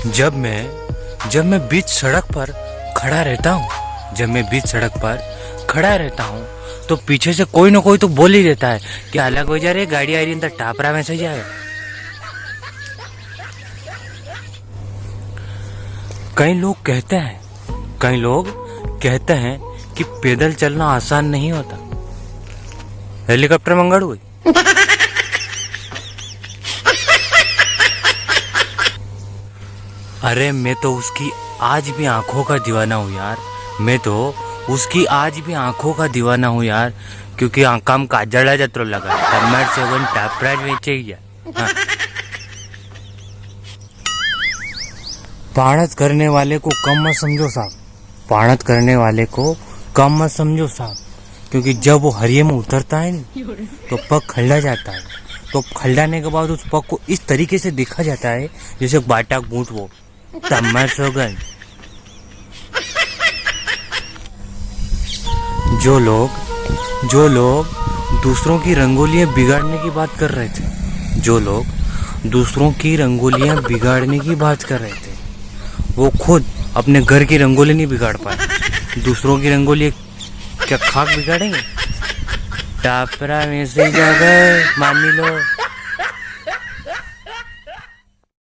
जब मैं बीच सड़क पर खड़ा रहता हूँ तो पीछे से कोई ना कोई तो बोल ही देता है कि अलग हो जा रे, गाड़ी आ रही अंदर टापरा में से जाएगा। कई लोग कहते हैं कि पैदल चलना आसान नहीं होता। हेलीकॉप्टर मंगाड़ू हुई। अरे मैं तो उसकी आज भी आंखों का दीवाना हूँ यार, क्योंकि आंखा में काजल जत्रो लगा तमार से वन टापरा बेचे गया। पाणत करने वाले को कम मत समझो साहब, क्योंकि जब वो हरिये में उतरता है ना तो पग खल्ला जाता है। तो खल्लाने के बाद उस पग को इस तरीके से देखा जाता है जैसे बाटा बूट वो तम्मर सोगन। जो लोग दूसरों की रंगोलियां बिगाड़ने की बात कर रहे थे, वो खुद अपने घर की रंगोली नहीं बिगाड़ पाए। दूसरों की रंगोली क्या खाक बिगाड़ेंगे? टापरा में से जा गए मान लो।